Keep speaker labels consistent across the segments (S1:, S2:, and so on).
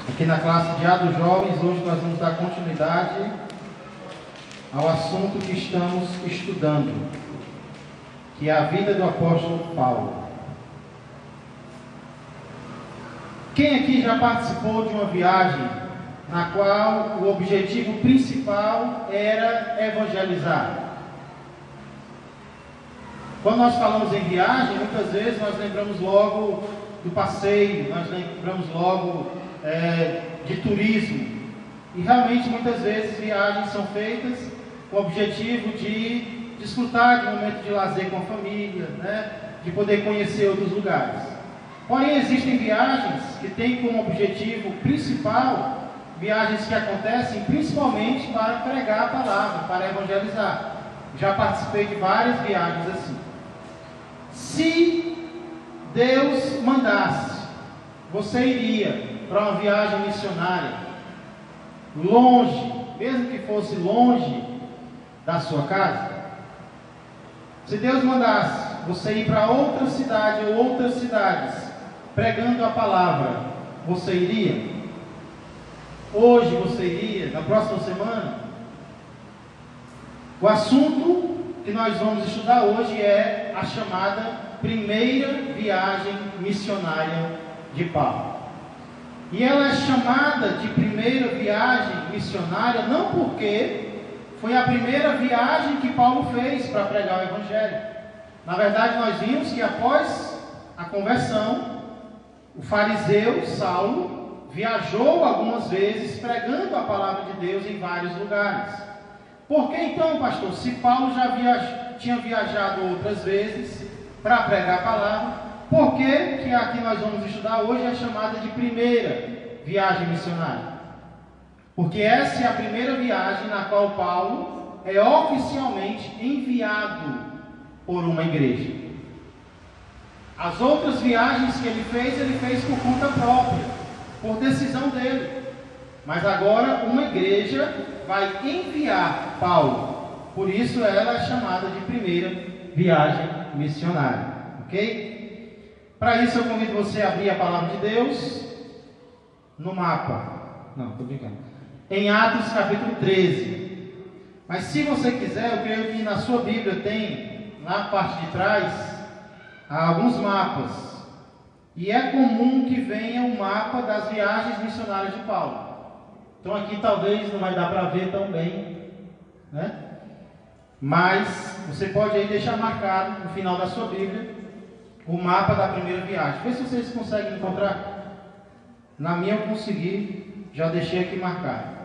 S1: Aqui na classe de Atos Jovens, hoje nós vamos dar continuidade ao assunto que estamos estudando, que é a vida do apóstolo Paulo. Quem aqui já participou de uma viagem na qual o objetivo principal era evangelizar? Quando nós falamos em viagem, muitas vezes nós lembramos logo do passeio, nós lembramos logo de turismo. E realmente muitas vezes viagens são feitas com o objetivo de desfrutar de um momento de lazer com a família, de poder conhecer outros lugares. Porém, existem viagens que têm como objetivo principal viagens que acontecem principalmente para pregar a palavra, para evangelizar. Já participei de várias viagens assim. Se Deus mandasse, você iria para uma viagem missionária, longe, mesmo que fosse longe da sua casa? Se Deus mandasse você ir para outra cidade ou outras cidades, pregando a palavra, você iria? Hoje você iria? Na próxima semana? O assunto que nós vamos estudar hoje é a chamada primeira viagem missionária de Paulo. E ela é chamada de primeira viagem missionária não porque foi a primeira viagem que Paulo fez para pregar o Evangelho. Na verdade, nós vimos que após a conversão, o fariseu Saulo viajou algumas vezes pregando a palavra de Deus em vários lugares. Por que então, pastor, se Paulo já tinha viajado outras vezes para pregar a palavra, por que aqui nós vamos estudar hoje é chamada de primeira viagem missionária? Porque essa é a primeira viagem na qual Paulo é oficialmente enviado por uma igreja. As outras viagens que ele fez por conta própria, por decisão dele. Mas agora uma igreja vai enviar Paulo. Por isso ela é chamada de primeira viagem missionária. Ok? Para isso eu convido você a abrir a palavra de Deus no mapa. Não, estou brincando. Em Atos capítulo 13. Mas se você quiser, eu creio que na sua Bíblia tem, na parte de trás, alguns mapas. E é comum que venha o mapa das viagens missionárias de Paulo. Então aqui talvez não vai dar para ver tão bem, mas você pode aí deixar marcado no final da sua Bíblia o mapa da primeira viagem. Vê se vocês conseguem encontrar. Na minha eu consegui, já deixei aqui marcado.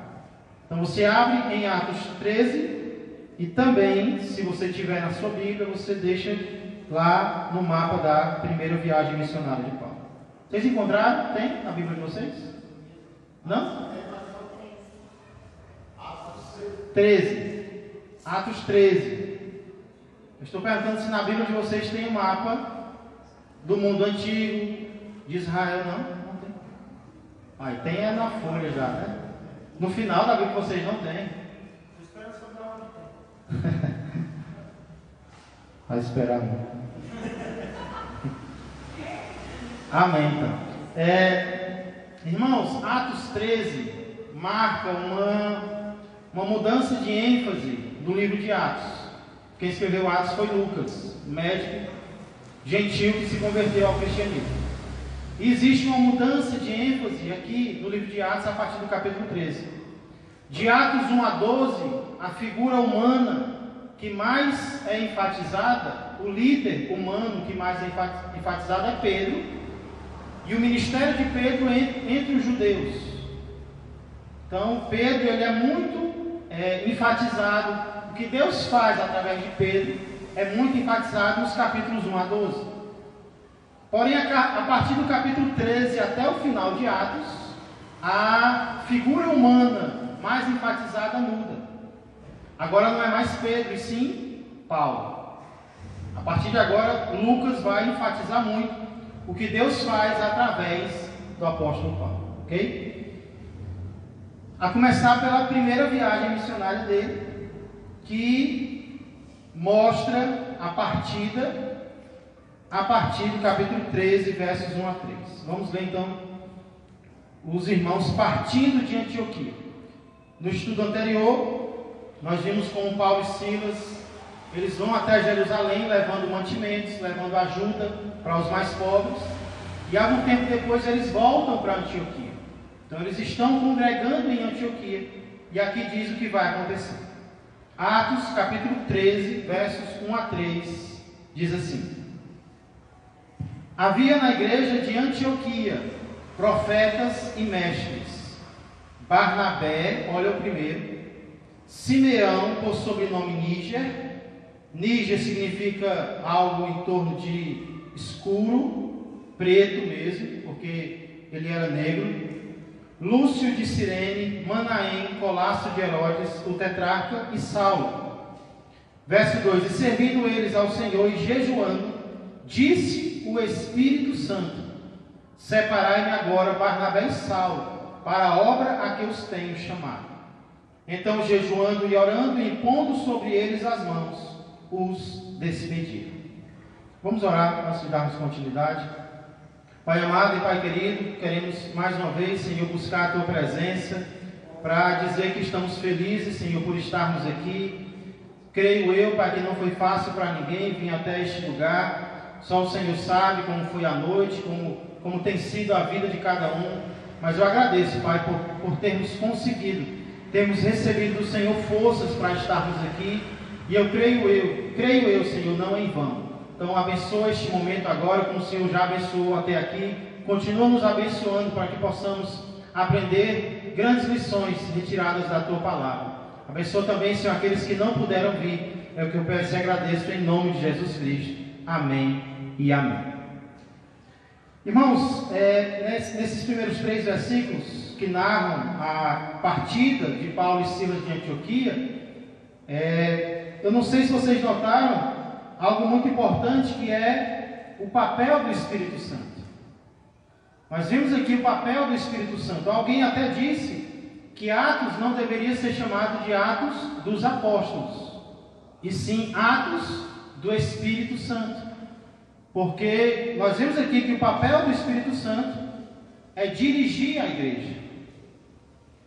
S1: Então você abre em Atos 13 e também, se você tiver na sua Bíblia, você deixa lá no mapa da primeira viagem missionária de Paulo. Vocês encontraram? Tem na Bíblia de vocês? Não? 13. Atos 13. Eu estou perguntando se na Bíblia de vocês tem um mapa do mundo antigo, de Israel. Não tem. Aí tem é na folha já, No final da Bíblia vocês não têm. Vai esperar muito. Amém, então. Irmãos, Atos 13 marca uma mudança de ênfase do livro de Atos. Quem escreveu Atos foi Lucas, médico gentil que se converteu ao cristianismo. E existe uma mudança de ênfase aqui no livro de Atos a partir do capítulo 13. De Atos 1 a 12, a figura humana que mais é enfatizada, o líder humano que mais é enfatizado é Pedro, e o ministério de Pedro entre os judeus. Então Pedro ele é muito enfatizado. O que Deus faz através de Pedro é muito enfatizado nos capítulos 1 a 12. Porém, a partir do capítulo 13 até o final de Atos, a figura humana mais enfatizada muda. Agora não é mais Pedro, e sim Paulo. A partir de agora, Lucas vai enfatizar muito o que Deus faz através do apóstolo Paulo. Ok? A começar pela primeira viagem missionária dele, que mostra a partida a partir do capítulo 13, versos 1 a 3. Vamos ler então os irmãos partindo de Antioquia. No estudo anterior, nós vimos como Paulo e Silas, eles vão até Jerusalém levando mantimentos, levando ajuda para os mais pobres, e algum tempo depois eles voltam para Antioquia. Então eles estão congregando em Antioquia, e aqui diz o que vai acontecer. Atos capítulo 13, versos 1 a 3, diz assim: havia na igreja de Antioquia profetas e mestres: Barnabé, olha o primeiro, Simeão, por sobrenome Níger. Níger significa algo em torno de escuro, preto mesmo, porque ele era negro. Lúcio de Cirene, Manaém, Colácio de Herodes, o tetrarca, e Saulo. Verso 2: e servindo eles ao Senhor e jejuando, disse o Espírito Santo: separai-me agora Barnabé e Saulo para a obra a que os tenho chamado. Então, jejuando e orando e impondo sobre eles as mãos, os despediram. Vamos orar antes de darmos continuidade. Pai amado e Pai querido, queremos mais uma vez, Senhor, buscar a Tua presença para dizer que estamos felizes, Senhor, por estarmos aqui. Creio eu, Pai, que não foi fácil para ninguém vir até este lugar. Só o Senhor sabe como foi a noite, como tem sido a vida de cada um. Mas eu agradeço, Pai, por termos conseguido, termos recebido do Senhor forças para estarmos aqui. E eu creio, Senhor, não em vão. Então abençoa este momento agora, como o Senhor já abençoou até aqui. Continua nos abençoando para que possamos aprender grandes lições retiradas da Tua palavra. Abençoa também, Senhor, aqueles que não puderam vir. É o que eu peço e agradeço em nome de Jesus Cristo. Amém e amém. Irmãos, nesses primeiros 3 versículos que narram a partida de Paulo e Silas de Antioquia, eu não sei se vocês notaram algo muito importante, que é o papel do Espírito Santo. Nós vimos aqui o papel do Espírito Santo. Alguém até disse que Atos não deveria ser chamado de Atos dos Apóstolos, e sim Atos do Espírito Santo. Porque nós vimos aqui que o papel do Espírito Santo é dirigir a igreja.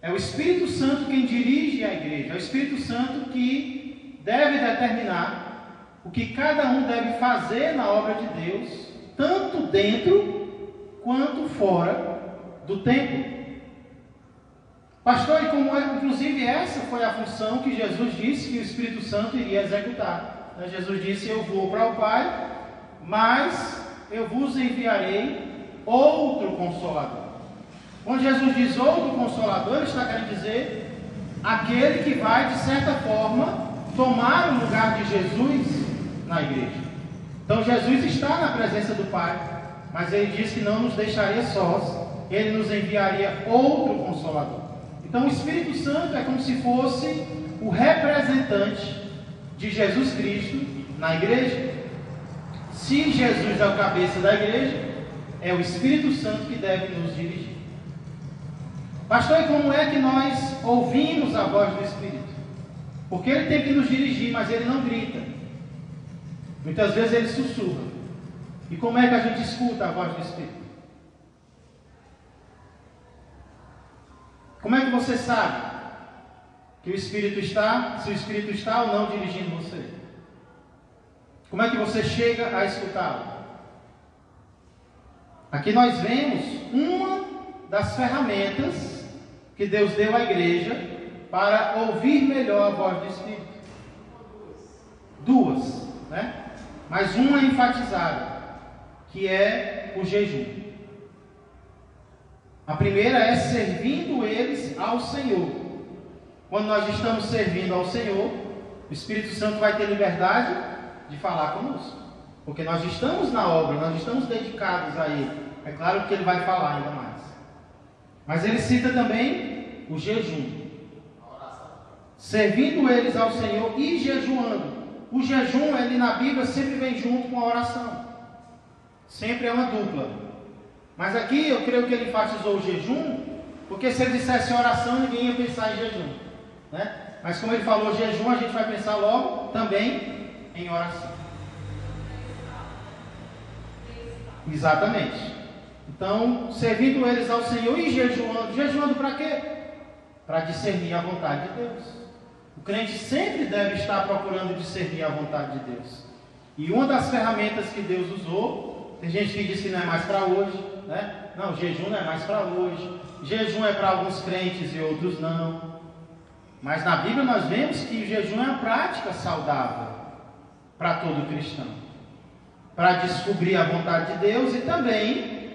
S1: É o Espírito Santo quem dirige a igreja. É o Espírito Santo que deve determinar o que cada um deve fazer na obra de Deus, tanto dentro quanto fora do templo. Pastor, e como inclusive essa foi a função que Jesus disse que o Espírito Santo iria executar. Jesus disse: eu vou para o Pai, mas eu vos enviarei outro Consolador. Quando Jesus diz outro Consolador, ele está querendo dizer aquele que vai, de certa forma, tomar o lugar de Jesus na igreja. Então Jesus está na presença do Pai, mas ele diz que não nos deixaria sós, ele nos enviaria outro Consolador. Então o Espírito Santo é como se fosse o representante de Jesus Cristo na igreja. Se Jesus é o cabeça da igreja, é o Espírito Santo que deve nos dirigir. Pastor, e como é que nós ouvimos a voz do Espírito? Porque ele tem que nos dirigir, mas ele não grita. Muitas vezes ele sussurra. E como é que a gente escuta a voz do Espírito? Como é que você sabe que o Espírito está, se o Espírito está ou não dirigindo você? Como é que você chega a escutá-lo? Aqui nós vemos uma das ferramentas que Deus deu à igreja para ouvir melhor a voz do Espírito. Duas, né? Mas uma enfatizada, que é o jejum. A primeira é servindo eles ao Senhor. Quando nós estamos servindo ao Senhor, o Espírito Santo vai ter liberdade de falar conosco, porque nós estamos na obra, nós estamos dedicados a Ele. É claro que Ele vai falar ainda mais. Mas ele cita também o jejum. Servindo eles ao Senhor e jejuando. O jejum, ele na Bíblia sempre vem junto com a oração. Sempre é uma dupla. Mas aqui eu creio que ele enfatizou o jejum, porque se ele dissesse oração, ninguém ia pensar em jejum, né? Mas como ele falou jejum, a gente vai pensar logo também em oração. Exatamente. Então, servindo eles ao Senhor e jejuando. Jejuando para quê? Para discernir a vontade de Deus. O crente sempre deve estar procurando discernir a vontade de Deus. E uma das ferramentas que Deus usou, tem gente que diz que não é mais para hoje, né? Não, jejum não é mais para hoje. Jejum é para alguns crentes e outros não. Mas na Bíblia nós vemos que o jejum é uma prática saudável para todo cristão. Para descobrir a vontade de Deus e também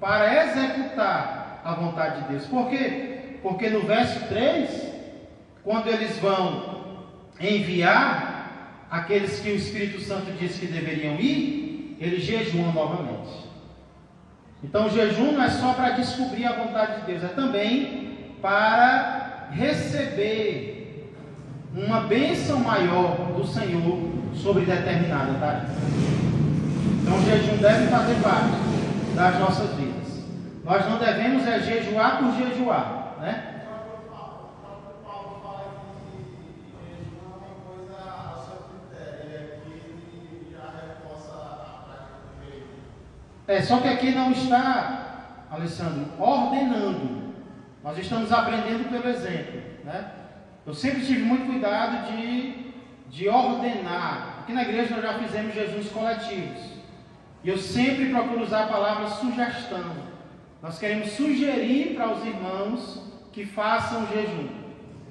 S1: para executar a vontade de Deus. Por quê? Porque no verso 3, quando eles vão enviar aqueles que o Espírito Santo disse que deveriam ir, eles jejuam novamente. Então o jejum não é só para descobrir a vontade de Deus, é também para receber uma bênção maior do Senhor sobre determinada tarefa. Então o jejum deve fazer parte das nossas vidas. Nós não devemos jejuar por jejuar, né? Só que aqui não está, Alessandro, ordenando. Nós estamos aprendendo pelo exemplo, né? Eu sempre tive muito cuidado de ordenar. Aqui na igreja nós já fizemos jejuns coletivos. E eu sempre procuro usar a palavra sugestão. Nós queremos sugerir para os irmãos que façam jejum.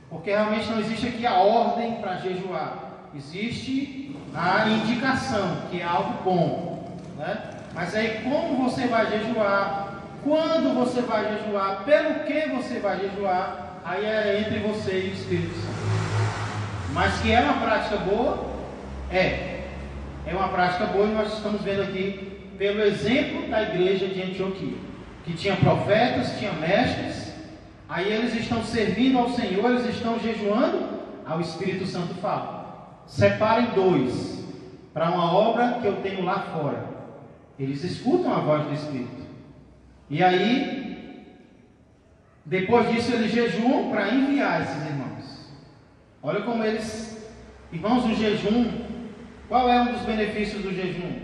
S1: Porque realmente não existe aqui a ordem para jejuar. Existe a indicação, que é algo bom, né? Mas aí como você vai jejuar, quando você vai jejuar, pelo que você vai jejuar, aí é entre você e o Espírito Santo. Mas que é uma prática boa, é uma prática boa, e nós estamos vendo aqui pelo exemplo da igreja de Antioquia, que tinha profetas, tinha mestres, aí eles estão servindo ao Senhor, eles estão jejuando, ao Espírito Santo fala: separem 2 para uma obra que eu tenho lá fora. Eles escutam a voz do Espírito. E aí, depois disso, eles jejuam para enviar esses irmãos. Olha como eles... Irmãos, o jejum, qual é um dos benefícios do jejum?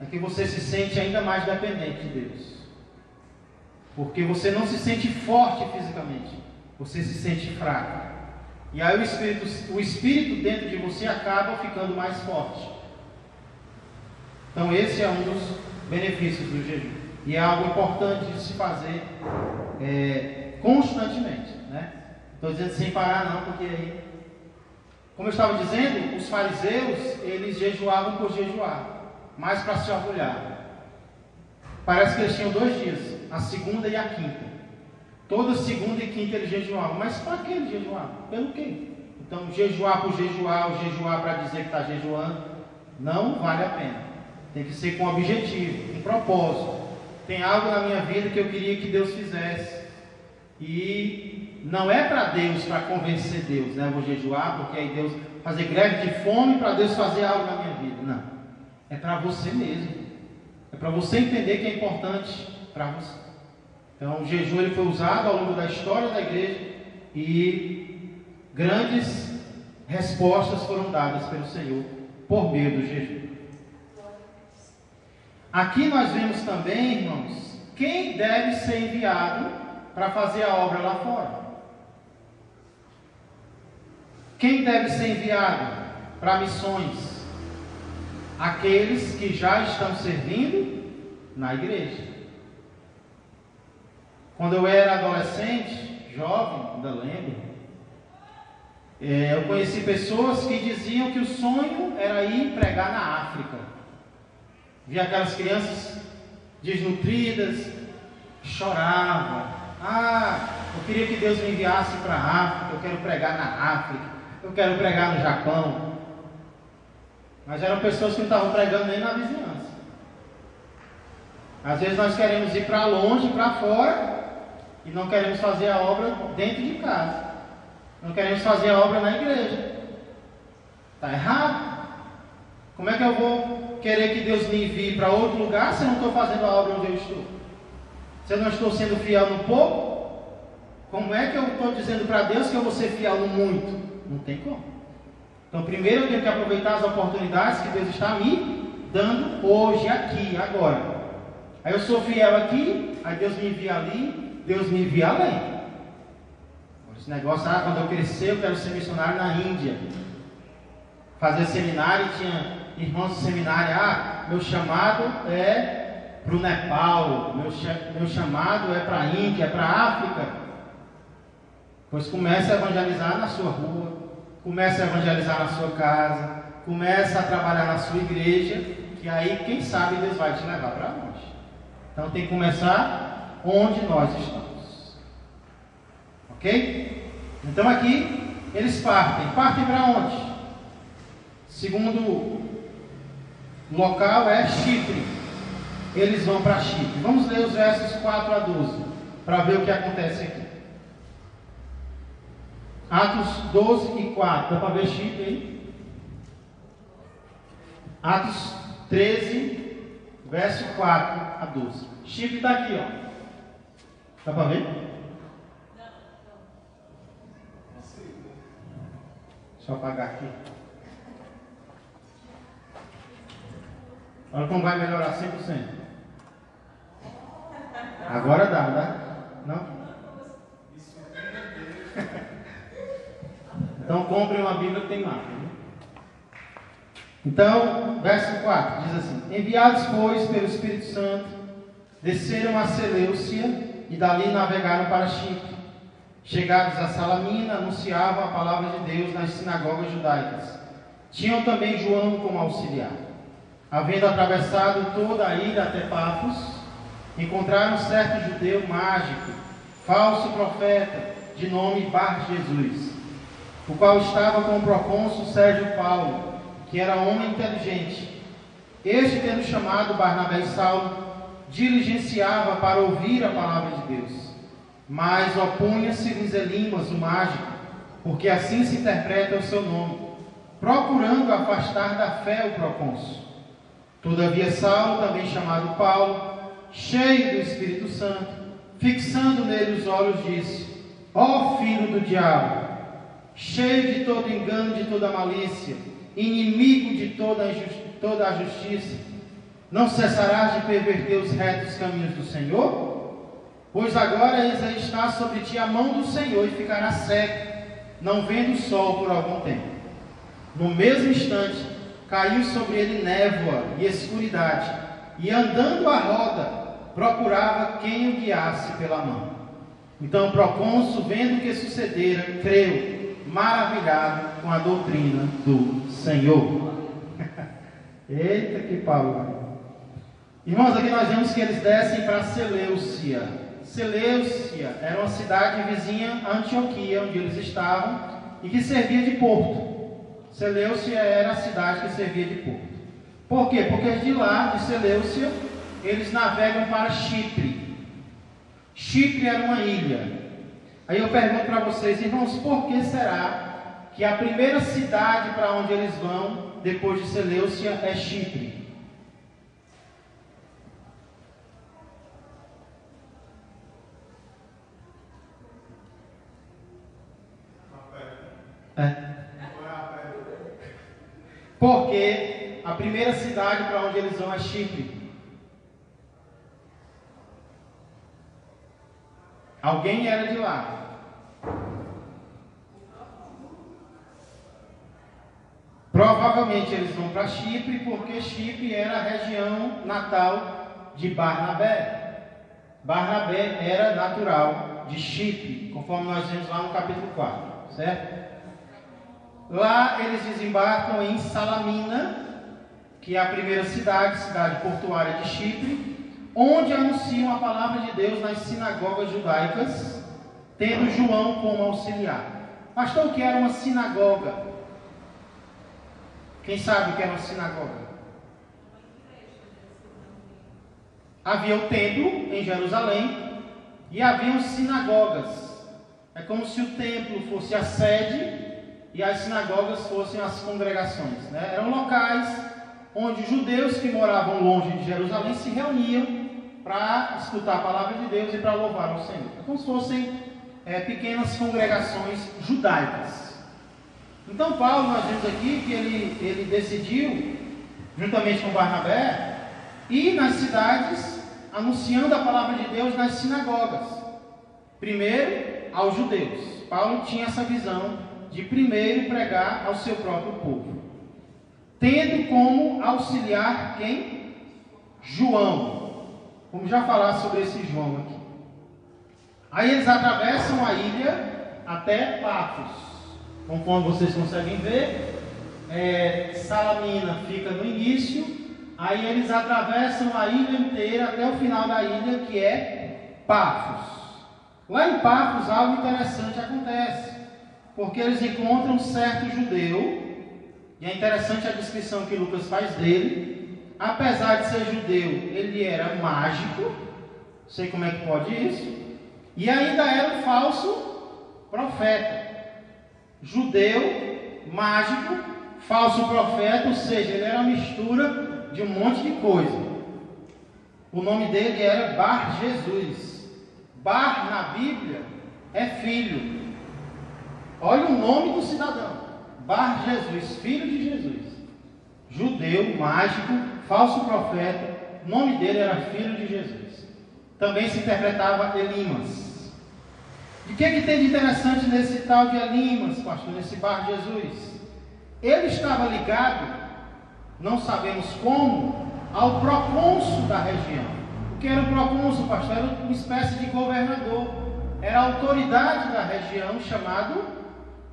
S1: É que você se sente ainda mais dependente de Deus. Porque você não se sente forte fisicamente. Você se sente fraco. E aí o Espírito dentro de você acaba ficando mais forte. Então esse é um dos benefícios do jejum. E é algo importante de se fazer constantemente, né? Estou dizendo sem parar não, porque aí, como eu estava dizendo, os fariseus, eles jejuavam por jejuar, mais para se orgulhar. Parece que eles tinham 2 dias, a segunda e a quinta. Toda segunda e quinta eles jejuavam. Mas para que eles jejuavam? Pelo quê? Então jejuar por jejuar, ou jejuar para dizer que está jejuando, não vale a pena. Tem que ser com objetivo, com propósito. Tem algo na minha vida que eu queria que Deus fizesse. E não é para Deus, para convencer Deus, né? Eu vou jejuar porque aí Deus fazer greve de fome para Deus fazer algo na minha vida. Não. É para você mesmo. É para você entender que é importante para você. Então o jejum ele foi usado ao longo da história da igreja e grandes respostas foram dadas pelo Senhor por meio do jejum. Aqui nós vemos também, irmãos, quem deve ser enviado para fazer a obra lá fora. Quem deve ser enviado para missões? Aqueles que já estão servindo na igreja. Quando eu era adolescente, jovem, ainda lembro, eu conheci pessoas que diziam que o sonho era ir pregar na África. Via aquelas crianças desnutridas, choravam. Eu queria que Deus me enviasse para a África, eu quero pregar na África, eu quero pregar no Japão. Mas eram pessoas que não estavam pregando nem na vizinhança. Às vezes nós queremos ir para longe, para fora, e não queremos fazer a obra dentro de casa. Não queremos fazer a obra na igreja. Está errado. Como é que eu vou querer que Deus me envie para outro lugar se eu não estou fazendo a obra onde eu estou? Se eu não estou sendo fiel no pouco, como é que eu estou dizendo para Deus que eu vou ser fiel no muito? Não tem como. Então primeiro eu tenho que aproveitar as oportunidades que Deus está me dando hoje, aqui, agora. Aí eu sou fiel aqui, aí Deus me envia ali, Deus me envia além. Esse negócio, quando eu crescer, eu quero ser missionário na Índia. Fazer seminário, tinha irmãos do seminário, meu chamado é para o Nepal, meu chamado é para a Índia, é para a África. Pois comece a evangelizar na sua rua, comece a evangelizar na sua casa, comece a trabalhar na sua igreja, que aí, quem sabe, Deus vai te levar para longe. Então tem que começar onde nós estamos. Ok? Então aqui, eles partem. Partem para onde? Segundo local é Chipre. Eles vão para Chipre. Vamos ler os versos 4 a 12, para ver o que acontece aqui. Atos 12 e 4. Dá para ver Chipre aí? Atos 13, verso 4 a 12. Chipre está aqui, ó. Dá para ver? Deixa eu apagar aqui. Olha como vai melhorar 100%. Agora dá? Não? Então compre uma Bíblia que tem mapa. Então, verso 4 diz assim: enviados, pois, pelo Espírito Santo, desceram a Seleucia e dali navegaram para Chipre. Chegados a Salamina, anunciavam a palavra de Deus nas sinagogas judaicas. Tinham também João como auxiliar. Havendo atravessado toda a ilha até Pafos, encontraram certo judeu mágico, falso profeta, de nome Bar-Jesus, o qual estava com o procônsul Sérgio Paulo, que era homem inteligente. Este, tendo chamado Barnabé e Saulo, diligenciava para ouvir a palavra de Deus. Mas opunha-se-lhes Elimas, o mágico, porque assim se interpreta o seu nome, procurando afastar da fé o procônsul. Todavia Saulo, também chamado Paulo, cheio do Espírito Santo, fixando nele os olhos, disse: ó filho do diabo, cheio de todo engano, de toda malícia, inimigo de toda a justiça, não cessarás de perverter os retos caminhos do Senhor? Pois agora eis aí está sobre ti a mão do Senhor, e ficará cego, não vendo o sol por algum tempo. No mesmo instante caiu sobre ele névoa e escuridade, e andando à roda, procurava quem o guiasse pela mão. Então o procônsul, vendo o que sucedera, creu, maravilhado com a doutrina do Senhor. Eita, que pau! Irmãos, aqui nós vemos que eles descem para Seleucia. Seleucia era uma cidade vizinha a Antioquia, onde eles estavam, e que servia de porto. Seleucia era a cidade que servia de porto. Por quê? Porque de lá, de Seleucia, eles navegam para Chipre. Chipre era uma ilha. Aí eu pergunto para vocês, irmãos, por que será que a primeira cidade para onde eles vão, depois de Seleucia, é Chipre? Porque a primeira cidade para onde eles vão é Chipre. Alguém era de lá. Provavelmente eles vão para Chipre, porque Chipre era a região natal de Barnabé. Barnabé era natural de Chipre, conforme nós vemos lá no capítulo 4, certo? Lá eles desembarcam em Salamina, que é a primeira cidade portuária de Chipre, onde anunciam a palavra de Deus nas sinagogas judaicas, tendo João como auxiliar. Pastor, o que era uma sinagoga? Quem sabe o que era uma sinagoga? Havia o templo em Jerusalém e haviam sinagogas. É como se o templo fosse a sede e as sinagogas fossem as congregações, né? Eram locais onde judeus que moravam longe de Jerusalém se reuniam para escutar a palavra de Deus e para louvar ao Senhor. É como se fossem pequenas congregações judaicas. Então Paulo, nós vemos aqui que ele decidiu, juntamente com Barnabé, ir nas cidades anunciando a palavra de Deus nas sinagogas. Primeiro, aos judeus. Paulo tinha essa visão de primeiro pregar ao seu próprio povo, tendo como auxiliar quem? João. Vamos já falar sobre esse João aqui. Aí eles atravessam a ilha até Pafos. Conforme vocês conseguem ver, Salamina fica no início. Aí eles atravessam a ilha inteira até o final da ilha, que é Pafos. Lá em Pafos algo interessante acontece, porque eles encontram um certo judeu, e é interessante a descrição que Lucas faz dele. Apesar de ser judeu, ele era mágico, não sei como é que pode isso, e ainda era um falso profeta. Judeu, mágico, falso profeta, ou seja, ele era uma mistura de um monte de coisa. O nome dele era Bar Jesus. Bar na Bíblia é filho. Olha o nome do cidadão: Bar Jesus, filho de Jesus. Judeu, mágico, falso profeta. O nome dele era filho de Jesus. Também se interpretava Elimas. E o que tem de interessante nesse tal de Elimas, pastor, nesse Bar Jesus? Ele estava ligado, não sabemos como, ao procônsul da região. O que era o procônsul, pastor? Era uma espécie de governador. Era a autoridade da região, chamado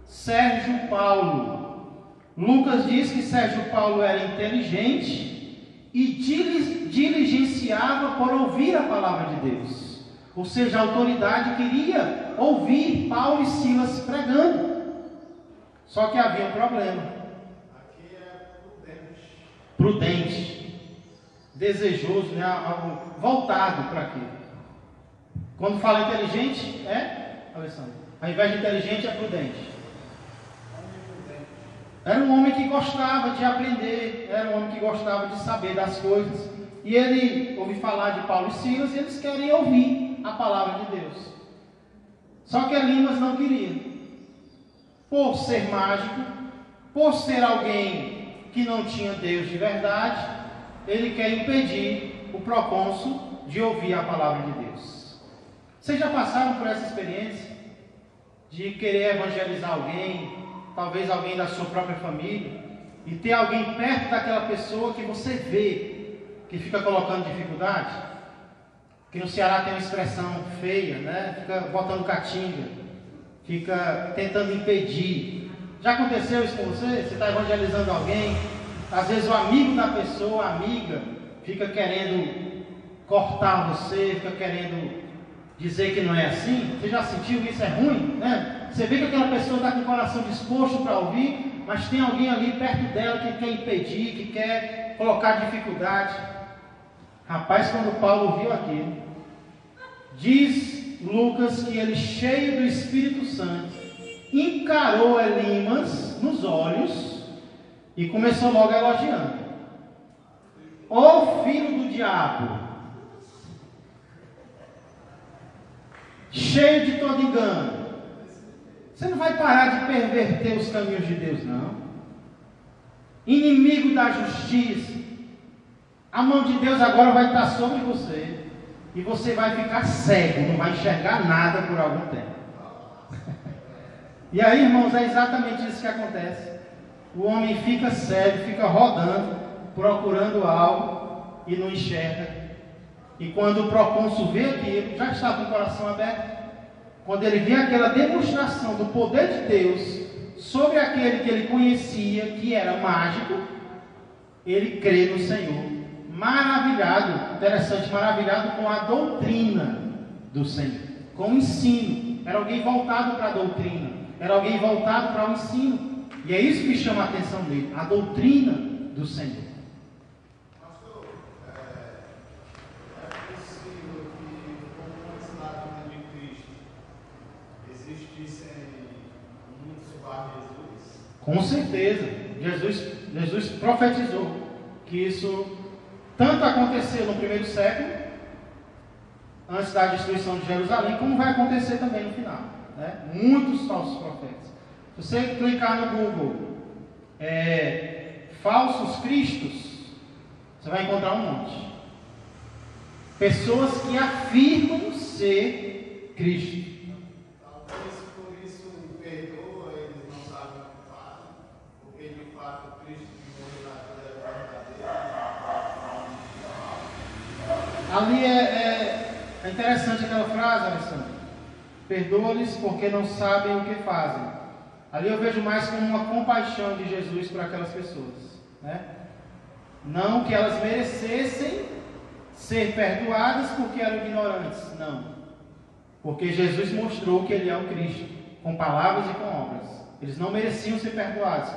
S1: Sérgio Paulo. Lucas diz que Sérgio Paulo era inteligente e diligenciava por ouvir a palavra de Deus. Ou seja, a autoridade queria ouvir Paulo e Silas pregando. Só que havia um problema.
S2: Aqui é
S1: prudente, desejoso, né? Algo voltado para aquilo. Quando fala inteligente, Alessandro, ao invés de inteligente, é prudente. Era um homem que gostava de aprender, era um homem que gostava de saber das coisas. E ele ouve falar de Paulo e Silas e eles querem ouvir a palavra de Deus. Só que Elimas não queria. Por ser mágico, por ser alguém que não tinha Deus de verdade, ele quer impedir o procônsul de ouvir a palavra de Deus. Vocês já passaram por essa experiência de querer evangelizar alguém, talvez alguém da sua própria família, e ter alguém perto daquela pessoa que você vê que fica colocando dificuldade? Que no Ceará tem uma expressão feia, né? Fica botando catinga, fica tentando impedir. Já aconteceu isso com você? Você está evangelizando alguém, às vezes o amigo da pessoa, a amiga, fica querendo cortar você, fica querendo dizer que não é assim. Você já sentiu isso? É ruim, né? Você vê que aquela pessoa está com o coração disposto para ouvir, mas tem alguém ali perto dela que quer impedir, que quer colocar dificuldade. Rapaz, quando Paulo viu aquilo, diz Lucas que ele, cheio do Espírito Santo, encarou Elimas nos olhos e começou logo elogiando. Ô filho do diabo, cheio de todo engano, você não vai parar de perverter os caminhos de Deus, não. Inimigo da justiça, a mão de Deus agora vai estar sobre você, e você vai ficar cego, não vai enxergar nada por algum tempo. E aí, irmãos, é exatamente isso que acontece. O homem fica cego, fica rodando, procurando algo e não enxerga. E quando o procônsul vê aquilo, já está com o coração aberto. Quando ele vê aquela demonstração do poder de Deus sobre aquele que ele conhecia, que era mágico, ele crê no Senhor. Maravilhado, interessante, maravilhado com a doutrina do Senhor, com o ensino. Era alguém voltado para a doutrina, era alguém voltado para o ensino. E é isso que chama a atenção dele, a doutrina do Senhor.
S2: Pastor, é possível que, como ensinamento de Cristo, existissem muitos Bar Jesus?
S1: Com certeza, Jesus profetizou que isso tanto aconteceu no primeiro século, antes da destruição de Jerusalém, como vai acontecer também no final, né? Muitos falsos profetas. Se você clicar no Google falsos cristos, você vai encontrar um monte. Pessoas que afirmam ser Cristo.
S2: Talvez por isso perdoa, eles não sabem o que fazem, porque de fato o Cristo que morreu na cruz é verdadeiro.
S1: Ali é interessante aquela frase, Alessandro. Perdoa-lhes porque não sabem o que fazem. Ali eu vejo mais como uma compaixão de Jesus por aquelas pessoas, né? Não que elas merecessem ser perdoadas porque eram ignorantes, não. Porque Jesus mostrou que Ele é o Cristo, com palavras e com obras. Eles não mereciam ser perdoados,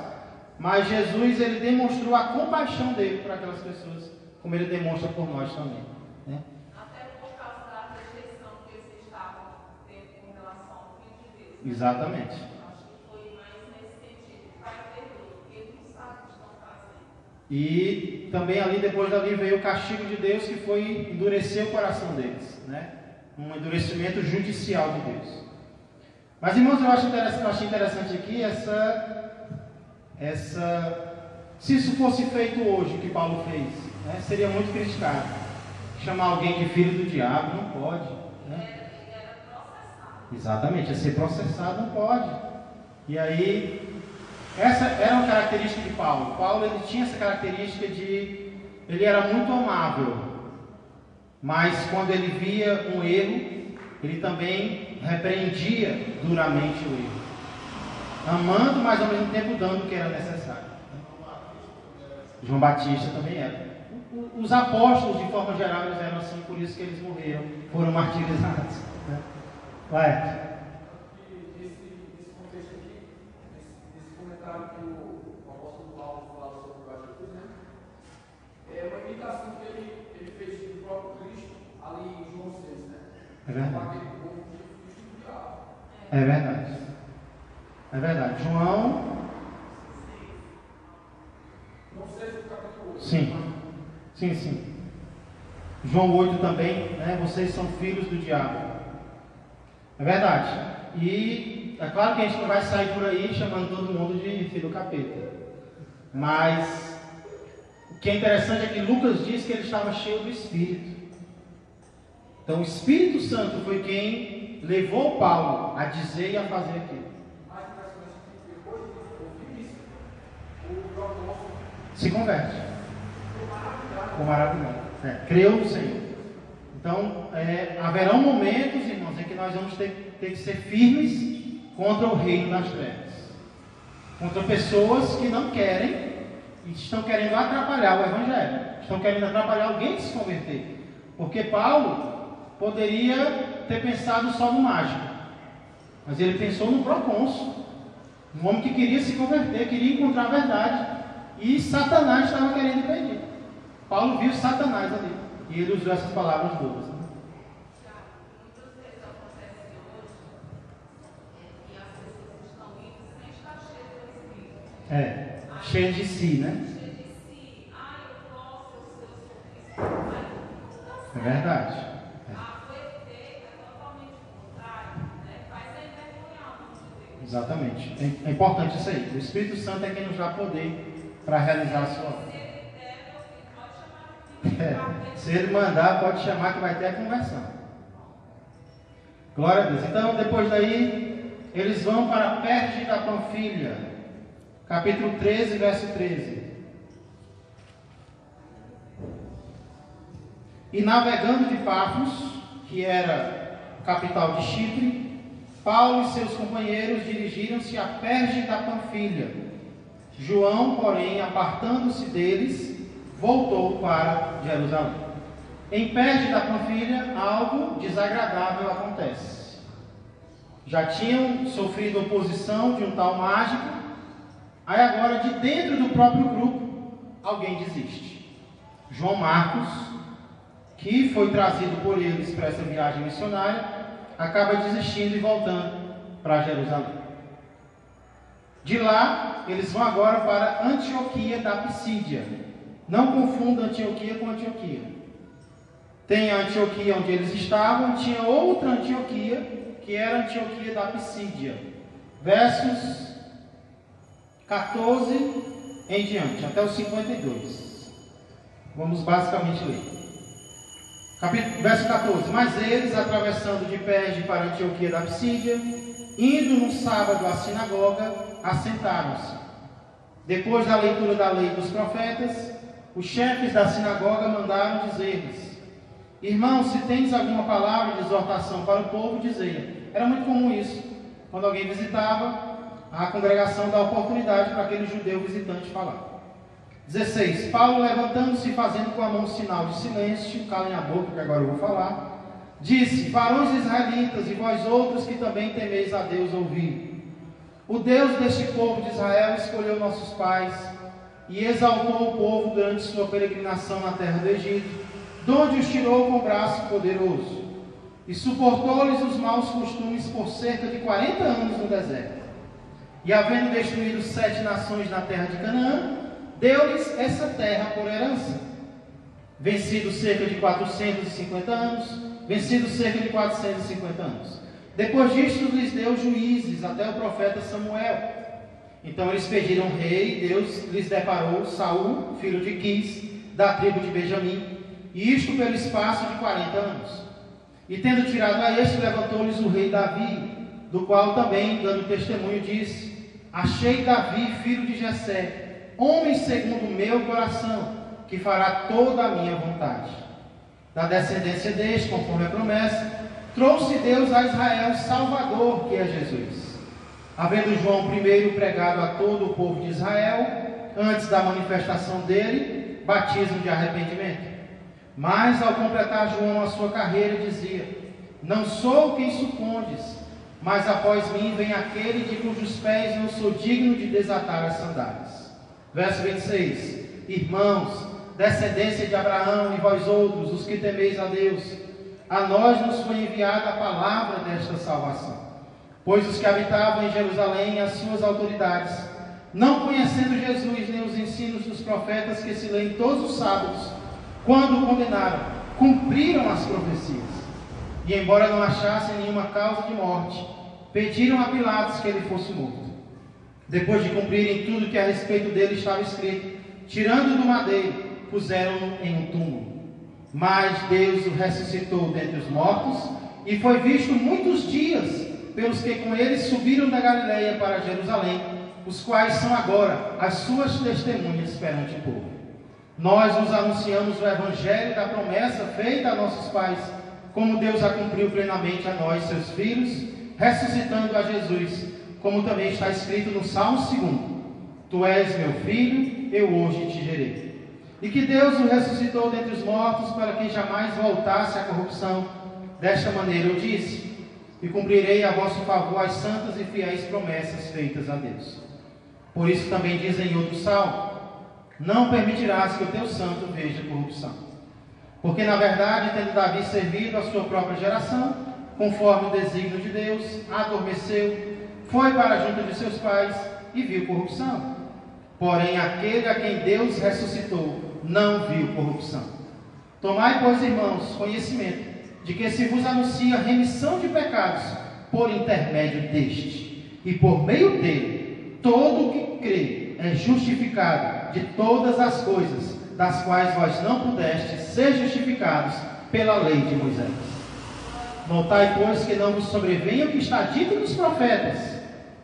S1: mas Jesus, Ele demonstrou a compaixão dele por aquelas pessoas, como Ele demonstra por nós também, né?
S3: Até por causa da rejeição que eles estavam tendo com relação ao Filho de Deus.
S1: Exatamente.
S3: Acho que foi mais nesse sentido. Pai perdoa, porque eles não sabem o que estão fazendo.
S1: E também ali, depois dali, veio o castigo de Deus, que foi endurecer o coração deles, né? Um endurecimento judicial de Deus. Mas, irmãos, eu achei interessante aqui se isso fosse feito hoje, o que Paulo fez, né? Seria muito criticado. Chamar alguém de filho do diabo, não pode, né?
S3: Ele era processado.
S1: Exatamente, é ser processado, não pode. E aí, essa era uma característica de Paulo. Paulo, ele tinha essa característica ele era muito amável, mas quando ele via um erro, ele também repreendia duramente o erro, amando, mas ao mesmo tempo dando o que era necessário. João Batista também era. Os apóstolos, de forma geral, eles eram assim, por isso que eles morreram, foram martirizados, né? Vai.
S4: Nesse contexto aqui, nesse comentário que o apóstolo Paulo fala sobre o Jesus, né? É uma imitação que ele fez do próprio Cristo ali em João 6, né?
S1: É verdade.
S4: Aquele povo que Cristo do diabo.
S1: É verdade. É verdade. João.
S4: Não sei se o capítulo 8.
S1: Sim. João 8 também, né? Vocês são filhos do diabo. É verdade. E é claro que a gente não vai sair por aí chamando todo mundo de filho do capeta. Mas o que é interessante é que Lucas diz que ele estava cheio do Espírito. Então o Espírito Santo foi quem levou Paulo a dizer e a fazer aquilo.
S4: Mais impressionante que depois de ouvir isso, o próprio
S1: Se converte. Ficou maravilhoso. Creu no Senhor. Então, haverão momentos, irmãos, em que nós vamos ter que ser firmes contra o reino das trevas. Contra pessoas que não querem e estão querendo atrapalhar o Evangelho. Estão querendo atrapalhar alguém de se converter. Porque Paulo poderia ter pensado só no mágico. Mas ele pensou no procônsul. Um homem que queria se converter, queria encontrar a verdade. E Satanás estava querendo impedir. Paulo viu Satanás ali. E ele usou essas palavras todas. Né?
S3: Muitas vezes acontece hoje que as pessoas estão indo sem estar cheias do Espírito.
S1: Cheio de si, né?
S3: Cheias de si. Eu posso, eu sou isso.
S1: É verdade.
S3: O efeito é totalmente contrário, né? Faz envergonhar o nome de Deus.
S1: Exatamente. É importante isso aí. O Espírito Santo é quem nos dá poder para realizar a sua obra. Se ele mandar, pode chamar que vai ter a conversão. Glória a Deus. Então, depois daí, eles vão para Perge da Panfilha, capítulo 13, verso 13. E navegando de Pafos, que era capital de Chipre, Paulo e seus companheiros dirigiram-se a Perge da Panfilha. João, porém, apartando-se deles, voltou para Jerusalém. Em Perge da Panfilha, algo desagradável acontece. Já tinham sofrido oposição de um tal mágico, aí agora de dentro do próprio grupo, alguém desiste. João Marcos, que foi trazido por eles para essa viagem missionária, acaba desistindo e voltando para Jerusalém. De lá, eles vão agora para Antioquia da Pisídia. Não confunda Antioquia com Antioquia. Tem a Antioquia onde eles estavam, tinha outra Antioquia, que era a Antioquia da Pisídia. Versos 14 em diante, até os 52. Vamos basicamente ler. Verso 14. Mas eles, atravessando de Perge para Antioquia da Psídia, indo num sábado à sinagoga, assentaram-se. Depois da leitura da lei dos profetas, os chefes da sinagoga mandaram dizer-lhes: irmãos, se tens alguma palavra de exortação para o povo, dizei. Era muito comum isso. Quando alguém visitava, a congregação dá oportunidade para aquele judeu visitante falar. 16. Paulo, levantando-se e fazendo com a mão sinal de silêncio, calem a boca que agora eu vou falar, disse: varões israelitas, e vós outros que também temeis a Deus, ouvi. O Deus deste povo de Israel escolheu nossos pais e exaltou o povo durante sua peregrinação na terra do Egito, de onde os tirou com braço poderoso, e suportou-lhes os maus costumes por cerca de 40 anos no deserto. E havendo destruído 7 nações na terra de Canaã, deu-lhes essa terra por herança. Vencidos cerca de 450 anos, Depois disto lhes deu juízes até o profeta Samuel. Então eles pediram rei, e Deus lhes deparou Saul, filho de Quis, da tribo de Benjamim, e isto pelo espaço de 40 anos. E tendo tirado a este, levantou-lhes o rei Davi, do qual também, dando testemunho, disse: achei Davi, filho de Jessé, homem segundo o meu coração, que fará toda a minha vontade. Da descendência deste, conforme a promessa, trouxe Deus a Israel Salvador, que é Jesus. Havendo João primeiro pregado a todo o povo de Israel, antes da manifestação dele, batismo de arrependimento. Mas ao completar João a sua carreira, dizia: não sou quem supondes, mas após mim vem aquele de cujos pés não sou digno de desatar as sandálias. Verso 26. Irmãos, descendência de Abraão, e vós outros, os que temeis a Deus, a nós nos foi enviada a palavra desta salvação. Pois os que habitavam em Jerusalém, as suas autoridades, não conhecendo Jesus nem os ensinos dos profetas que se leem todos os sábados, quando o condenaram, cumpriram as profecias. E embora não achassem nenhuma causa de morte, pediram a Pilatos que ele fosse morto. Depois de cumprirem tudo que a respeito dele estava escrito, tirando-o do madeiro, puseram-no em um túmulo. Mas Deus o ressuscitou dentre os mortos, e foi visto muitos dias pelos que com ele subiram da Galileia para Jerusalém, os quais são agora as suas testemunhas perante o povo. Nós nos anunciamos o evangelho da promessa feita a nossos pais, como Deus a cumpriu plenamente a nós, seus filhos, ressuscitando a Jesus, como também está escrito no Salmo 2: tu és meu filho, eu hoje te gerei. E que Deus o ressuscitou dentre os mortos, para que jamais voltasse à corrupção. Desta maneira eu disse: e cumprirei a vosso favor as santas e fiéis promessas feitas a Deus. Por isso também diz em outro salmo: não permitirás que o teu santo veja corrupção. Porque na verdade, tendo Davi servido a sua própria geração, conforme o desígnio de Deus, adormeceu, foi para junto de seus pais e viu corrupção. Porém aquele a quem Deus ressuscitou não viu corrupção. Tomai, pois, irmãos, conhecimento de que se vos anuncia remissão de pecados por intermédio deste, e por meio dele todo o que crê é justificado de todas as coisas das quais vós não pudestes ser justificados pela lei de Moisés. Notai, pois, que não vos sobrevenha o que está dito nos profetas: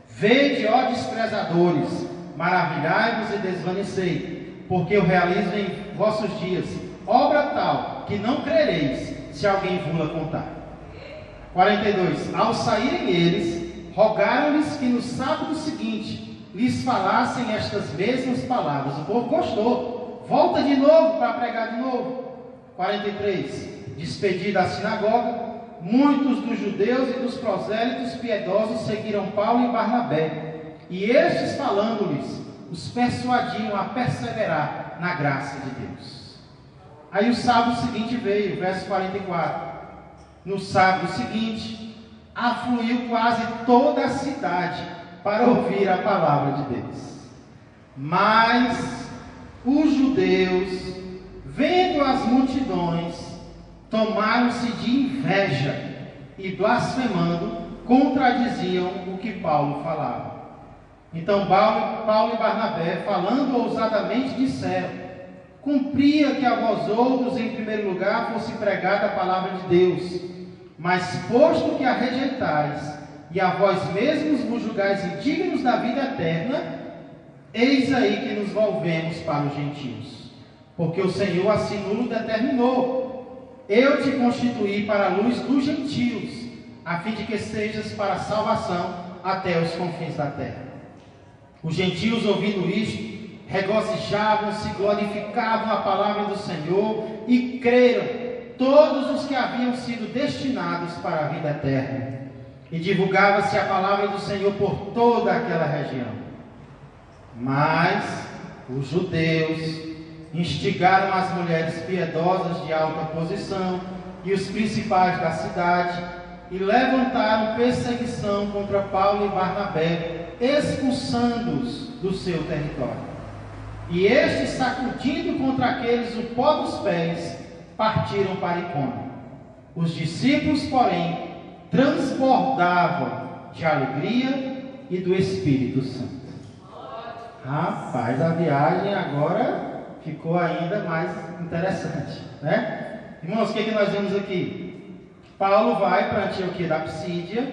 S1: vede, ó desprezadores, maravilhai-vos e desvanecei, porque eu realizo em vossos dias obra tal que não crereis, se alguém vos contar. 42. Ao saírem eles, rogaram-lhes que no sábado seguinte lhes falassem estas mesmas palavras. O povo gostou, volta de novo para pregar de novo. 43. Despedida a sinagoga, muitos dos judeus e dos prosélitos piedosos seguiram Paulo e Barnabé, e estes, falando-lhes, os persuadiam a perseverar na graça de Deus. Aí o sábado seguinte veio, verso 44. No sábado seguinte, afluiu quase toda a cidade para ouvir a palavra de Deus. Mas os judeus, vendo as multidões, tomaram-se de inveja e, blasfemando, contradiziam o que Paulo falava. Então Paulo e Barnabé, falando ousadamente, disseram: cumpria que a vós outros, em primeiro lugar, fosse pregada a palavra de Deus. Mas posto que a rejeitais, e a vós mesmos vos julgais indignos da vida eterna, eis aí que nos volvemos para os gentios. Porque o Senhor assim nulo determinou: eu te constituí para a luz dos gentios, a fim de que sejas para a salvação até os confins da terra. Os gentios, ouvindo isto, regozijavam-se, glorificavam a palavra do Senhor e creram todos os que haviam sido destinados para a vida eterna. E divulgava-se a palavra do Senhor por toda aquela região. Mas os judeus instigaram as mulheres piedosas de alta posição e os principais da cidade e levantaram perseguição contra Paulo e Barnabé, expulsando-os do seu território. E estes, sacudindo contra aqueles o pó dos pés, partiram para Icônio. Os discípulos, porém, transbordavam de alegria e do Espírito Santo. Rapaz, a viagem agora ficou ainda mais interessante, né? Irmãos, o que nós vemos aqui? Paulo vai para Antioquia da Psídia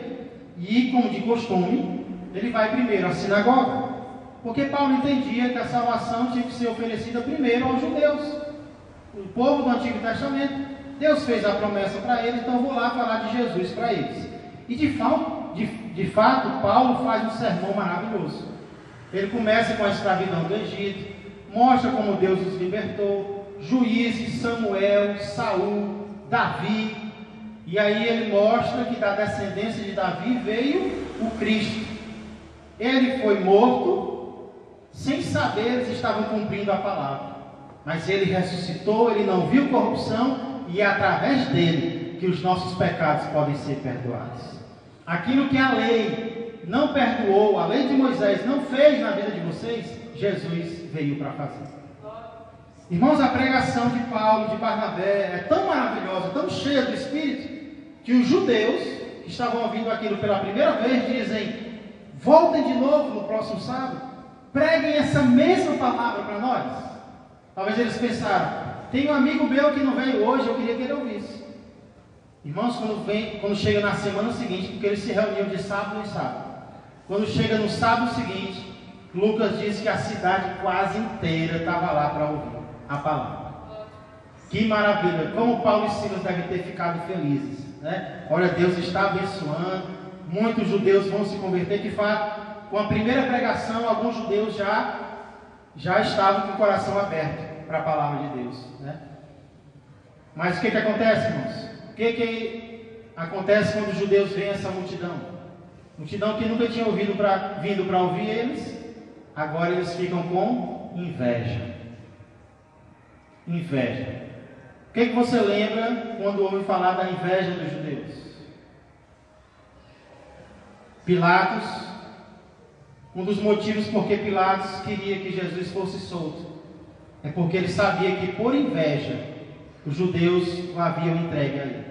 S1: e, como de costume, ele vai primeiro à sinagoga, porque Paulo entendia que a salvação tinha que ser oferecida primeiro aos judeus, o povo do Antigo Testamento. Deus fez a promessa para eles, então eu vou lá falar de Jesus para eles. E de fato, Paulo faz um sermão maravilhoso. Ele começa com a escravidão do Egito, mostra como Deus os libertou, Juízes, Samuel, Saul, Davi, e aí ele mostra que da descendência de Davi veio o Cristo. Ele foi morto, sem saber eles estavam cumprindo a palavra, mas ele ressuscitou, ele não viu corrupção, e é através dele que os nossos pecados podem ser perdoados. Aquilo que a lei não perdoou, a lei de Moisés não fez na vida de vocês, Jesus veio para fazer. Irmãos, a pregação de Paulo, de Barnabé, é tão maravilhosa, tão cheia do Espírito, que os judeus que estavam ouvindo aquilo pela primeira vez dizem: voltem de novo no próximo sábado, preguem essa mesma palavra para nós. Talvez eles pensaram: tem um amigo meu que não veio hoje, eu queria que ele ouvisse. Irmãos, quando chega na semana seguinte, porque eles se reuniam de sábado em sábado, quando chega no sábado seguinte, Lucas diz que a cidade quase inteira estava lá para ouvir a palavra. Que maravilha! Como Paulo e Silas devem ter ficado felizes, né? Olha, Deus está abençoando, muitos judeus vão se converter. De fato, com a primeira pregação, alguns judeus já estavam com o coração aberto para a palavra de Deus, né? Mas o que acontece, irmãos? O que acontece quando os judeus veem essa multidão? Multidão que nunca tinha vindo para ouvir eles, agora eles ficam com inveja. Inveja. O que você lembra quando ouve falar da inveja dos judeus? Pilatos. Um dos motivos por que Pilatos queria que Jesus fosse solto é porque ele sabia que, por inveja, os judeus o haviam entregue a ele.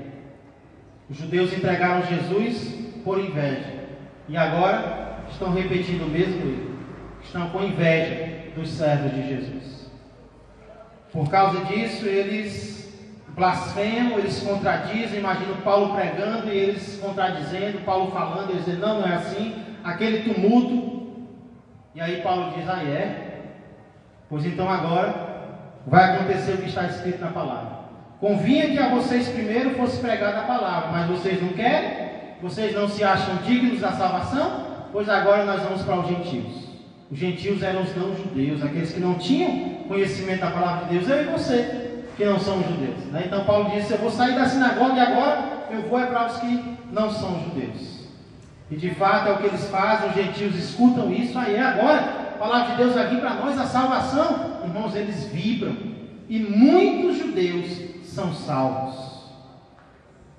S1: Os judeus entregaram Jesus por inveja, e agora estão repetindo o mesmo erro. Estão com inveja dos servos de Jesus. Por causa disso, eles blasfemam, eles contradizem. Imagina Paulo pregando e eles contradizendo, Paulo falando, eles dizem: não é assim, aquele tumulto. E aí Paulo diz: ah, é? Pois então agora vai acontecer o que está escrito na palavra. Convinha que a vocês primeiro fosse pregada a palavra, mas vocês não querem? Vocês não se acham dignos da salvação? Pois agora nós vamos para os gentios. Os gentios eram os não-judeus, aqueles que não tinham conhecimento da palavra de Deus. Eu e você, que não somos judeus, né? Então Paulo disse: eu vou sair da sinagoga e agora eu vou para os que não são judeus. E de fato é o que eles fazem. Os gentios escutam isso. Aí agora a palavra de Deus vai vir para nós, a salvação. Irmãos, eles vibram, e muitos judeus são salvos.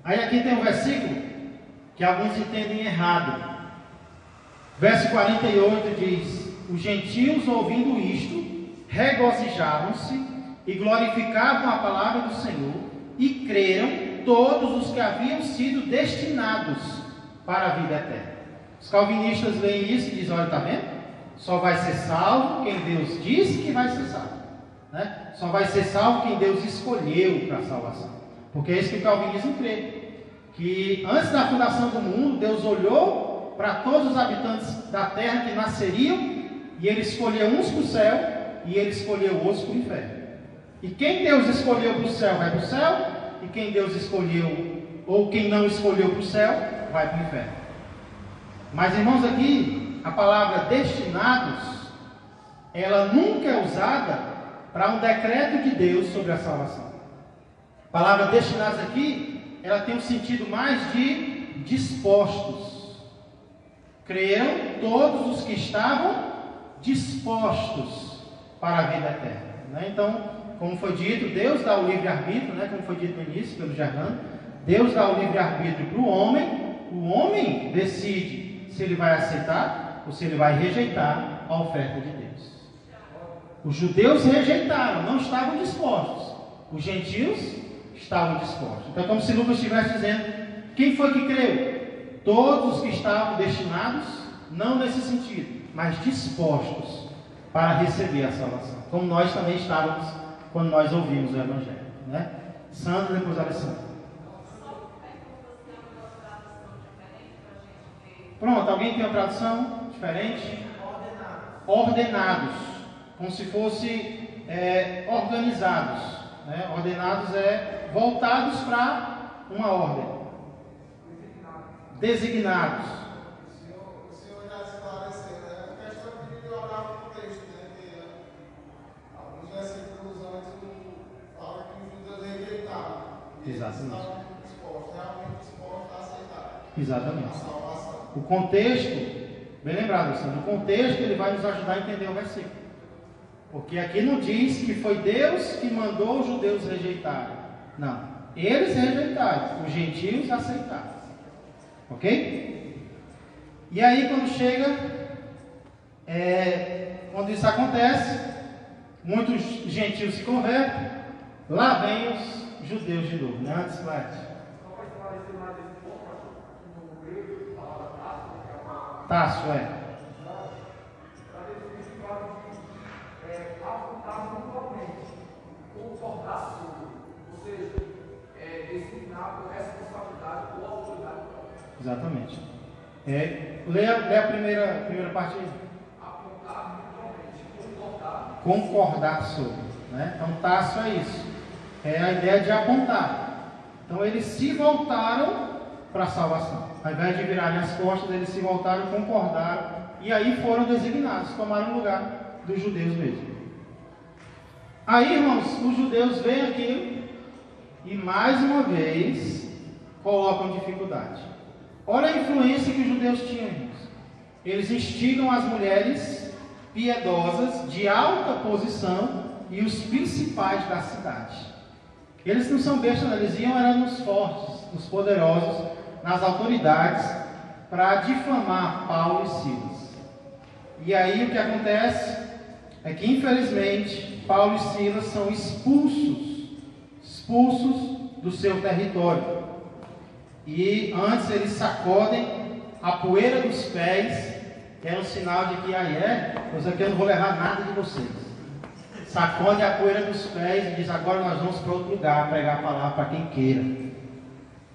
S1: Aí aqui tem um versículo que alguns entendem errado. Verso 48 diz: os gentios, ouvindo isto, regozijavam-se e glorificavam a palavra do Senhor, e creram todos os que haviam sido destinados para a vida eterna. Os calvinistas leem isso e dizem: olha, está vendo? Só vai ser salvo quem Deus disse que vai ser salvo. né? Só vai ser salvo quem Deus escolheu para a salvação. Porque é isso que o calvinismo crê. Que antes da fundação do mundo, Deus olhou para todos os habitantes da terra que nasceriam, e Ele escolheu uns para o céu, e Ele escolheu outros para o inferno. E quem Deus escolheu para o céu, vai para o céu, e quem Deus escolheu, ou quem não escolheu para o céu, vai para o inferno. Mas, irmãos, aqui, a palavra destinados, ela nunca é usada para um decreto de Deus sobre a salvação. A palavra destinados aqui, ela tem um sentido mais de dispostos. Creram todos os que estavam dispostos para a vida eterna, né? Então, como foi dito, Deus dá o livre-arbítrio, né? Como foi dito no início pelo Gerlando, Deus dá o livre-arbítrio para o homem decide se ele vai aceitar ou se ele vai rejeitar a oferta de Deus. Os judeus rejeitaram, não estavam dispostos. Os gentios estavam dispostos. Então é como se Lucas estivesse dizendo, quem foi que creu? Todos os que estavam destinados, não nesse sentido, mas dispostos para receber a salvação. Como nós também estávamos quando nós ouvimos o Evangelho, né? Sandra, depois Alessandra. Pronto, alguém tem uma tradução diferente? Ordenados. Como se fosse organizados, né? Ordenados é voltados para uma ordem. Designados.
S2: O senhor já esclareceu, né? A questão de olhar para o texto, né? Que alguns versículos antes fala que os judeus rejeitaram.
S1: Exatamente.
S2: Estavam dispostos, realmente dispostos a aceitar
S1: Exatamente.
S2: a salvação.
S1: O contexto, bem lembrado, Alessandro, o contexto ele vai nos ajudar a entender o versículo. Porque aqui não diz que foi Deus que mandou os judeus rejeitarem. Não. Eles rejeitaram, os gentios aceitaram. Ok? E aí quando chega, quando isso acontece, muitos gentios se convertem, lá vem os judeus de novo, né? Antes, Cláudio. Tasso,
S4: concordar sobre, ou seja, designar com responsabilidade ou autoridade.
S1: Exatamente. Lê a primeira parte aí.
S4: Apontar mutuamente,
S1: Concordar sobre, né? Então, tasso é isso. É a ideia de apontar. Então, eles se voltaram para a salvação. Ao invés de virarem as costas, eles se voltaram, concordaram, e aí foram designados, tomaram o lugar dos judeus mesmo. Aí, irmãos, os judeus veem aquilo e mais uma vez colocam dificuldade. Olha a influência que os judeus tinham, irmãos. Eles instigam as mulheres piedosas de alta posição e os principais da cidade. Eles não são bestas, eles iam era nos fortes, nos poderosos, nas autoridades, para difamar Paulo e Silas. E aí o que acontece é que, infelizmente, Paulo e Silas são expulsos do seu território. E antes eles sacodem a poeira dos pés, que era um sinal de que pois aqui eu não vou levar nada de vocês. Sacode a poeira dos pés e diz, agora nós vamos para outro lugar pregar a palavra para quem queira.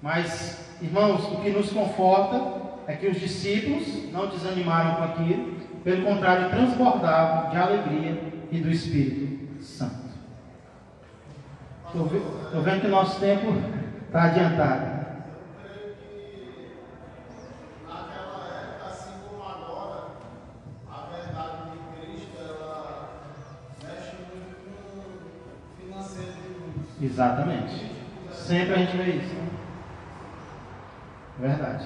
S1: Mas, irmãos, o que nos conforta é que os discípulos não desanimaram com aquilo, pelo contrário, transbordavam de alegria e do Espírito Santo. Estou vendo que o nosso tempo está adiantado.
S2: Eu creio que naquela época, assim como agora, a verdade de Cristo, ela mexe muito com o financeiro de muitos.
S1: Exatamente. Sempre a gente vê isso, né? Verdade.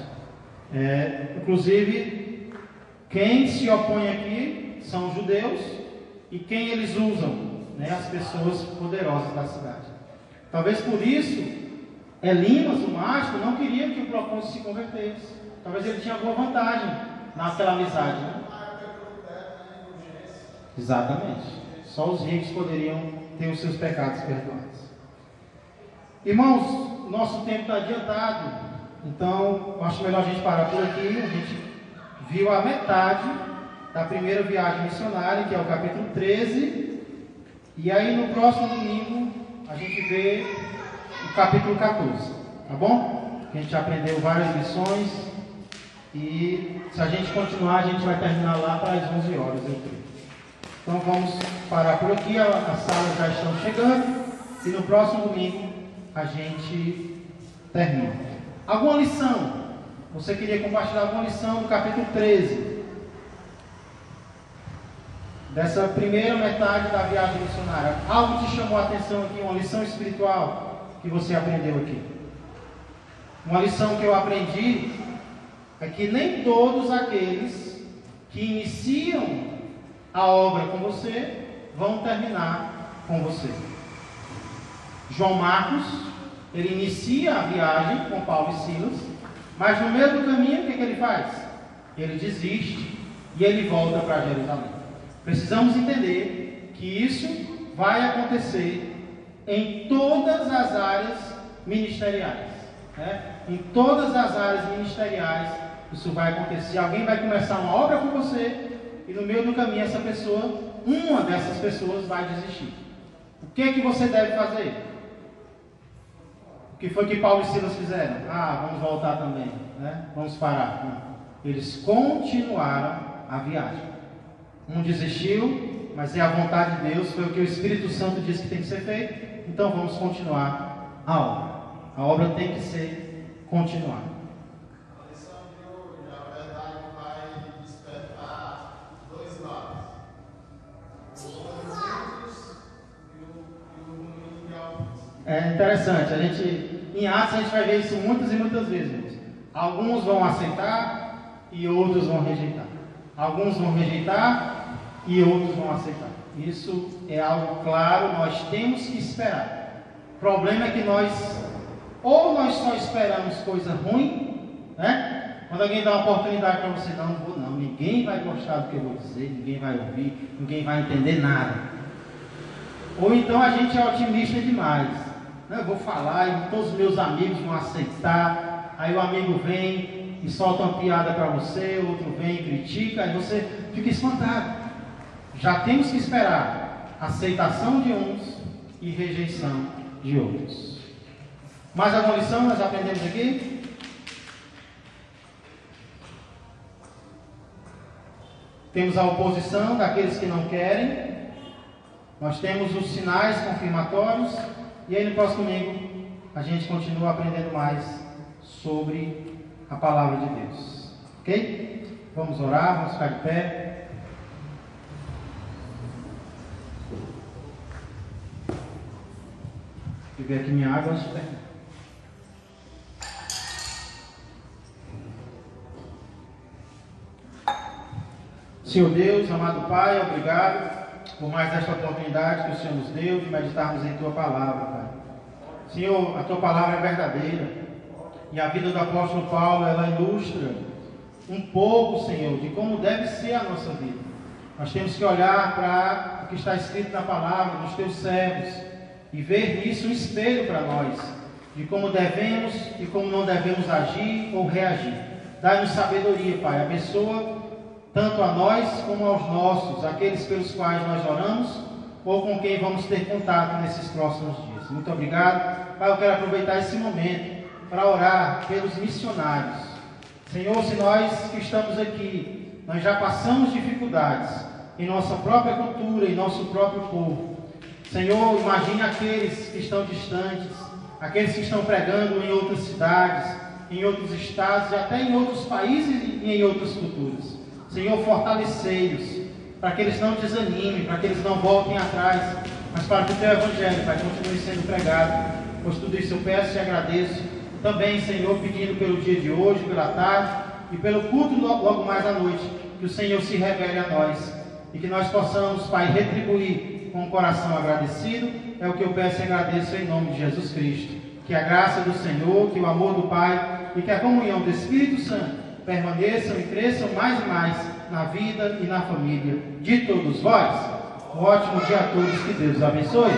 S1: Inclusive, quem se opõe aqui são os judeus e quem eles usam, né? As pessoas poderosas da cidade. Talvez por isso, Elimas, o mágico, não queria que o propósito se convertesse. Talvez ele tinha alguma vantagem naquela amizade, né? Exatamente. Só os ricos poderiam ter os seus pecados perdoados. Irmãos, nosso tempo está adiantado. Então, acho melhor a gente parar por aqui. A gente viu a metade da primeira viagem missionária, que é o capítulo 13. E aí no próximo domingo a gente vê o capítulo 14, tá bom? A gente aprendeu várias lições e se a gente continuar, a gente vai terminar lá para as 11 horas, eu creio. Então vamos parar por aqui, as salas já estão chegando e no próximo domingo a gente termina. Alguma lição? Você queria compartilhar alguma lição do capítulo 13? Dessa primeira metade da viagem missionária. Algo te chamou a atenção aqui, uma lição espiritual que você aprendeu aqui? Uma lição que eu aprendi é que nem todos aqueles que iniciam a obra com você vão terminar com você. João Marcos, ele inicia a viagem com Paulo e Silas, mas no meio do caminho o que ele faz? Ele desiste e ele volta para Jerusalém. Precisamos entender que isso vai acontecer em todas as áreas ministeriais, né? Em todas as áreas ministeriais isso vai acontecer. Alguém vai começar uma obra com você e no meio do caminho essa pessoa, uma dessas pessoas vai desistir. O que é que você deve fazer? O que foi que Paulo e Silas fizeram? Vamos voltar também, né? Vamos parar. Não. Eles continuaram a viagem. Um desistiu, mas é a vontade de Deus, foi o que o Espírito Santo disse que tem que ser feito. Então vamos continuar a obra. A obra tem que ser continuada.
S2: A lição de hoje, a verdade vai despertar dois lados. Os bonitos e o ruim de alguns.
S1: É interessante, em Atos a gente vai ver isso muitas e muitas vezes. Alguns vão aceitar e outros vão rejeitar. Alguns vão rejeitar e outros vão aceitar. Isso é algo claro, nós temos que esperar. O problema é que nós só esperamos coisa ruim, né? Quando alguém dá uma oportunidade para você, não vou não, ninguém vai gostar do que eu vou dizer, ninguém vai ouvir, ninguém vai entender nada. Ou então a gente é otimista demais. Eu vou falar e todos os meus amigos vão aceitar. Aí o amigo vem e solta uma piada para você, o outro vem e critica, aí você fica espantado. Já temos que esperar aceitação de uns e rejeição de outros. Mais alguma lição nós aprendemos aqui? Temos a oposição daqueles que não querem. Nós temos os sinais confirmatórios. E aí no próximo domingo a gente continua aprendendo mais sobre a palavra de Deus. Ok? Vamos orar, vamos ficar de pé. Vou beber aqui minha água antes de terminar. Senhor Deus, amado Pai, obrigado por mais esta oportunidade que o Senhor nos deu de meditarmos em Tua palavra, Pai. Senhor, a Tua palavra é verdadeira e a vida do apóstolo Paulo, ela ilustra um pouco, Senhor, de como deve ser a nossa vida. Nós temos que olhar para o que está escrito na palavra dos Teus servos e ver nisso um espelho para nós, de como devemos e como não devemos agir ou reagir. Dá-nos sabedoria, Pai, abençoa tanto a nós como aos nossos, aqueles pelos quais nós oramos ou com quem vamos ter contato nesses próximos dias. Muito obrigado. Pai, eu quero aproveitar esse momento para orar pelos missionários. Senhor, se nós que estamos aqui, nós já passamos dificuldades em nossa própria cultura, em nosso próprio povo. Senhor, imagine aqueles que estão distantes, aqueles que estão pregando em outras cidades, em outros estados e até em outros países e em outras culturas. Senhor, fortalecei-os, para que eles não desanimem, para que eles não voltem atrás, mas para que o Teu Evangelho, Pai, continue sendo pregado. Pois tudo isso eu peço e agradeço. Também, Senhor, pedindo pelo dia de hoje, pela tarde e pelo culto logo mais à noite, que o Senhor se revele a nós e que nós possamos, Pai, retribuir com um coração agradecido. É o que eu peço e agradeço em nome de Jesus Cristo. Que a graça do Senhor, que o amor do Pai e que a comunhão do Espírito Santo permaneçam e cresçam mais e mais na vida e na família de todos vós. Um ótimo dia a todos, que Deus abençoe.